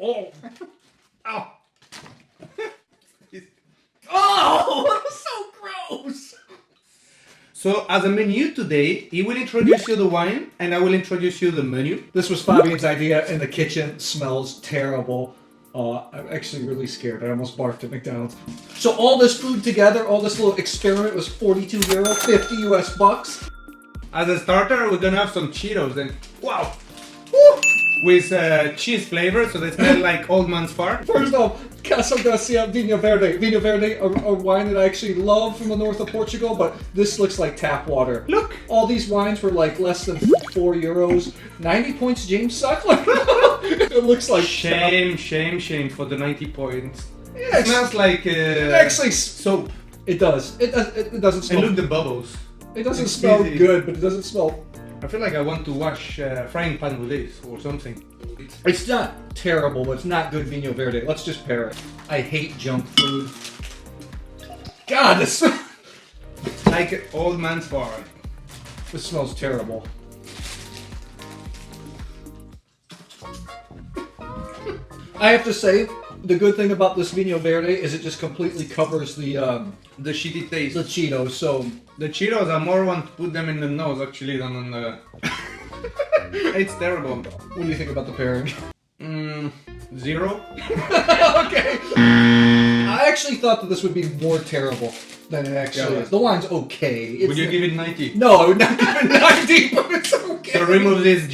Oh. Ow. Oh, so gross. So as a menu today, he will introduce you the wine and I will introduce you the menu. This was Fabian's idea in the kitchen. Smells terrible. I'm actually really scared. I almost barfed at McDonald's. So all this food together, all this little experiment was €42, 50 US bucks. As a starter, we're gonna have some Cheetos and wow, woo, with cheese flavor, so they smell like old man's fart. First off, Casa Garcia Vinho Verde. Vinho Verde, a wine that I actually love from the north of Portugal, but this looks like tap water. Look! All these wines were like less than €4. 90 points, James Suckler. It looks like Shame for the 90 points. Yeah, it smells like actually soap. It does. It doesn't smell. And look the bubbles. It doesn't smell good, but it doesn't smell. I feel like I want to wash frying pan with this or something. It's not terrible, but it's not good Vinho Verde. Let's just pair it. I hate junk food. God, this like old man's fart. This smells terrible. I have to say, the good thing about this Vinho Verde is it just completely covers the shitty taste. The Cheetos. So the Cheetos, I more want to put them in the nose actually than on the. It's terrible. What do you think about the pairing? 0. Okay. I actually thought that this would be more terrible than it actually is. The wine's okay. Would you give it 90? No, I would not give it 90, but it's okay. So remove this,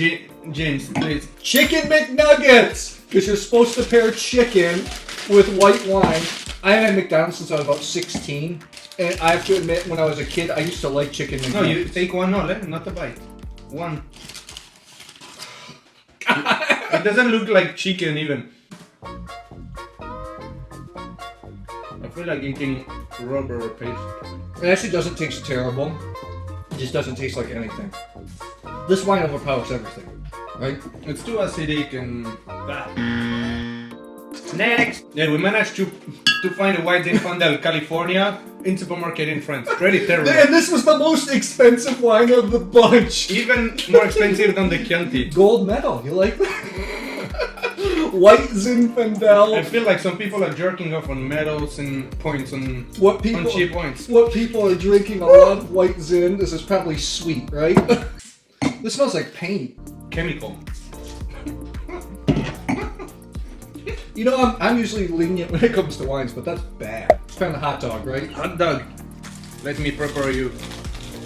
James, please. Chicken McNuggets! Because you're supposed to pair chicken with white wine. I haven't had McDonald's since I was about 16. And I have to admit, when I was a kid, I used to like chicken McNuggets. No, you take one, not a bite. One. It doesn't look like chicken even. I feel like eating rubber paste. It actually doesn't taste terrible. It just doesn't taste like anything. This wine overpowers everything, right? It's too acidic and bad. Next! Yeah, we managed to find a white Zinfandel, California, in supermarket in France. Pretty terrible. And this was the most expensive wine of the bunch. Even more expensive than the Chianti. Gold medal, you like that? White Zinfandel. I feel like some people are jerking off on medals and points on cheap points. What people are drinking a lot of white Zin. This is probably sweet, right? This smells like paint. Chemical. You know, I'm usually lenient when it comes to wines, but that's bad. Found a hot dog, right? Hot dog. Let me prepare you.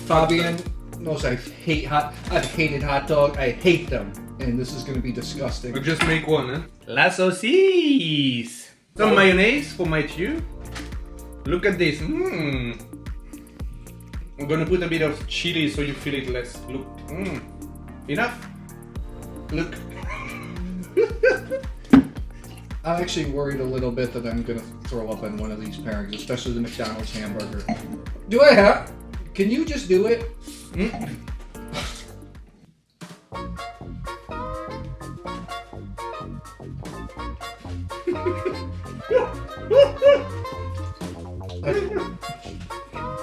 Fabian knows I've hated hot dog. I hate them. And this is going to be disgusting. I'll just make one, huh? La saucisse! Some mayonnaise for my tube. Look at this. I'm gonna put a bit of chili so you feel it less. Look. Enough? Look. I'm actually worried a little bit that I'm going to throw up on one of these pairings, especially the McDonald's hamburger. Do I have? Can you just do it?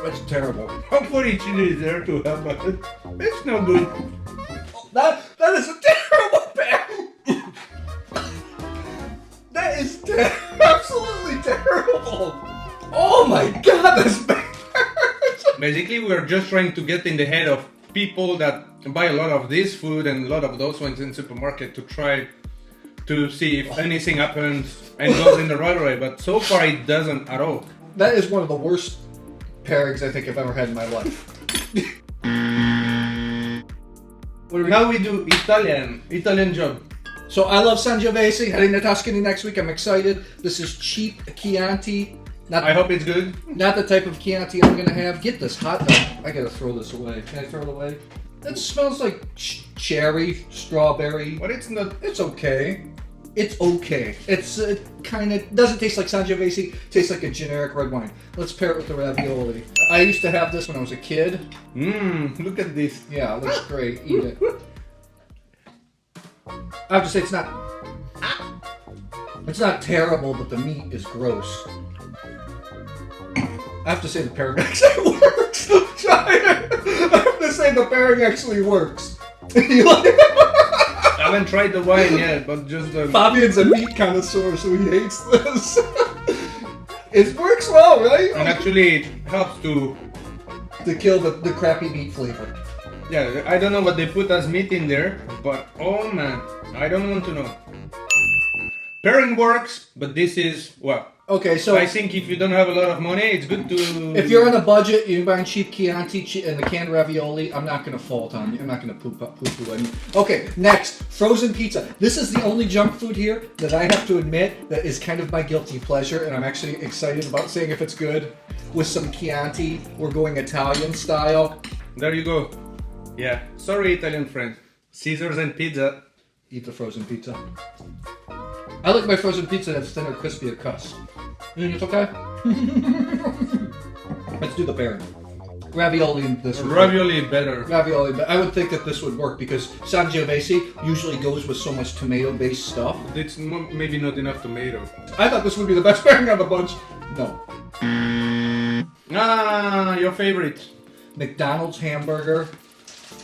That's terrible. I'm putting chili there to help us. It's no good. That is a terrible pair. That is absolutely terrible. Oh my god, that's bad. Basically, we're just trying to get in the head of people that buy a lot of this food and a lot of those ones in supermarket to try to see if anything happens and goes in the right way, but so far it doesn't at all. That is one of the worst pairings I think I've ever had in my life. Now we do Italian job. So I love Sangiovese, heading to Tuscany next week. I'm excited. This is cheap Chianti. I hope it's good. Not the type of Chianti I'm gonna have. Get this hot dog. I gotta throw this away. Can I throw it away? It smells like cherry, strawberry. But it's not. It's okay. It's okay. It's kind of doesn't taste like Sangiovese. Tastes like a generic red wine. Let's pair it with the ravioli. I used to have this when I was a kid. Look at this. Yeah, it looks great. Eat it. I have to say it's not terrible, but the meat is gross. I have to say the pairing actually works. I have to say the pairing actually works. You like it? haven't tried the wine yet, but just the... Fabian's a meat connoisseur, so he hates this. It works well, right? And actually it helps to kill the crappy meat flavor. Yeah, I don't know what they put as meat in there, but oh man, I don't want to know. Pairing works, but this is, well, Okay, so I think if you don't have a lot of money, it's good to... if you're on a budget, you're buying cheap Chianti and the canned ravioli, I'm not going to fault on you. I'm not going to poo-poo on you. Okay, next, frozen pizza. This is the only junk food here that I have to admit that is kind of my guilty pleasure, and I'm actually excited about seeing if it's good. With some Chianti, we're going Italian style. There you go. Yeah, sorry Italian friends. Caesars and pizza. Eat the frozen pizza. I like my frozen pizza that's thin or crispy at crust. You think it's okay? Let's do the pairing. Ravioli and this. Ravioli better. Ravioli, but I would think that this would work because Sangiovese usually goes with so much tomato-based stuff. It's maybe not enough tomato. I thought this would be the best pairing of the bunch. No. Ah, your favorite. McDonald's hamburger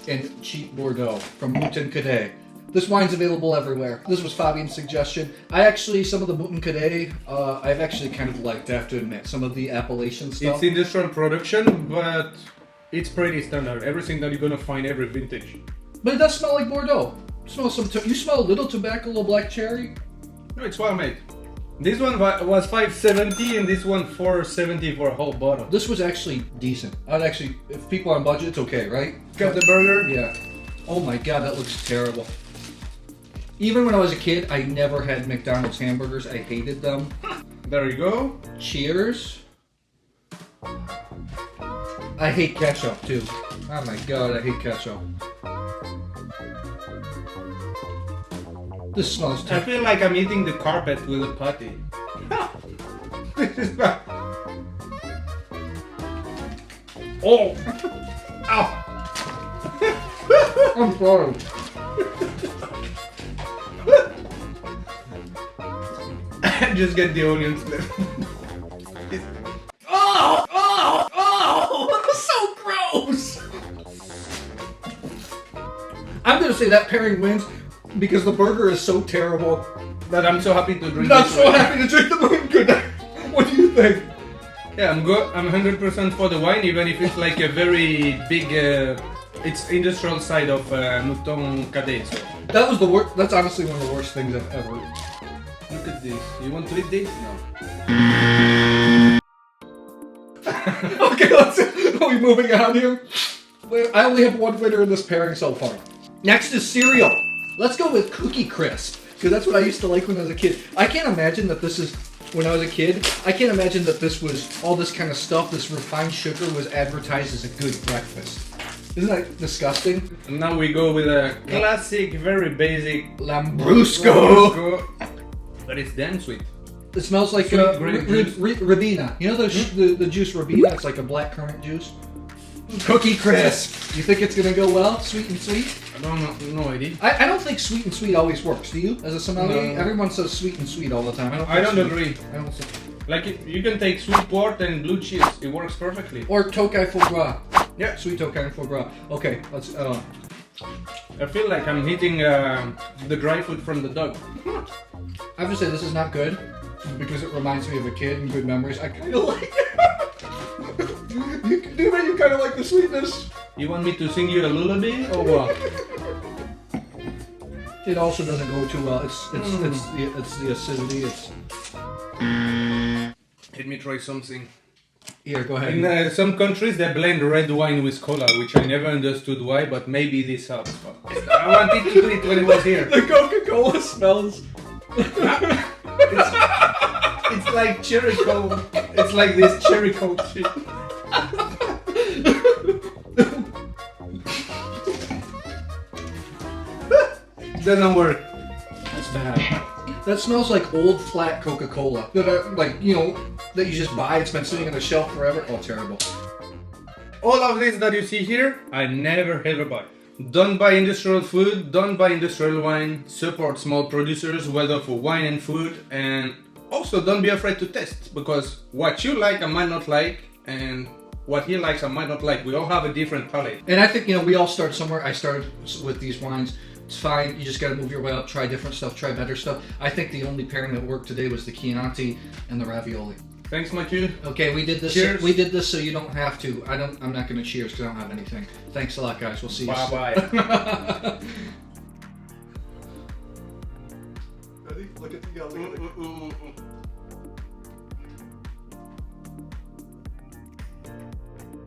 and cheap Bordeaux from Mouton Cadet. This wine's available everywhere. This was Fabian's suggestion. Some of the Mouton Cadet, I've actually kind of liked, I have to admit. Some of the Appalachian stuff. It's industrial production, but it's pretty standard. Everything that you're gonna find every vintage. But it does smell like Bordeaux. You smell a little tobacco, a little black cherry. No, it's well made. This one was $5.70 and this one $4.70 for a whole bottle. This was actually decent. If people are on budget, it's okay, right? Got the burger? Yeah. Oh my god, that looks terrible. Even when I was a kid, I never had McDonald's hamburgers. I hated them. There you go. Cheers. I hate ketchup too. Oh my god, I hate ketchup. This smells I terrible. feel like I'm eating the carpet with a patty. This is bad. Oh! Ow! I'm sorry. Just get the onions left. Oh! That was so gross! I'm gonna say that pairing wins because the burger is so terrible That I'm so happy to drink I'm this so wine. happy to drink the Moon Good. What do you think? Yeah, I'm good. I'm 100% for the wine, even if it's like a very big... it's industrial side of Mouton Cadet. So. That was the worst. That's honestly one of the worst things I've ever eaten. Look at this. You want to eat this? No. Okay, are we moving on here? I only have one winner in this pairing so far. Next is cereal. Let's go with Cookie Crisp, because that's what I used to like when I was a kid. I can't imagine that this is, when I was a kid, I can't imagine that this was, all this kind of stuff, this refined sugar was advertised as a good breakfast. Isn't that disgusting? And now we go with a classic, very basic Lambrusco. But it's damn sweet. It smells like Sweet grape juice. Ribena. You know the juice Ribena? It's like a black currant juice. Cookie Crisp. You think it's gonna go well? Sweet and sweet? I don't know, no idea. I don't think sweet and sweet always works. Do you? As a sommelier, No. everyone says sweet and sweet all the time. I don't agree. I don't think. Like, you can take sweet port and blue cheese. It works perfectly. Or Tokai foie gras. Yeah. Sweet Tokai foie gras. Okay, let's. I feel like I'm hitting the dry food from the dog. I have to say this is not good because it reminds me of a kid and good memories. I kind of like it. You kind of like the sweetness. You want me to sing you a lullaby or what? It also doesn't go too well. It's the acidity. Let me try something. Here, go ahead. In some countries they blend red wine with cola, which I never understood why, but maybe this helps. I wanted to do it when it was here. The Coca-Cola smells. It's like cherry coke. It's like this cherry coke shit. Doesn't work. That's bad. That smells like old flat Coca-Cola. That that you just buy. It's been sitting on the shelf forever. Oh, terrible. All of this that you see here, I never ever buy. Don't buy industrial food, don't buy industrial wine, support small producers, whether for wine and food, and also don't be afraid to test, because what you like I might not like, and what he likes I might not like. We all have a different palate. And I think, we all start somewhere. I started with these wines It's fine. You just got to move your way up, try different stuff, try better stuff. I think the only pairing that worked today was the Chianti and the ravioli. Thanks, Mathieu. Okay, we did this. Cheers. We did this so you don't have to. I'm not going to cheers because I don't have anything. Thanks a lot, guys. We'll see you. Bye soon. bye. Ready? Look at the.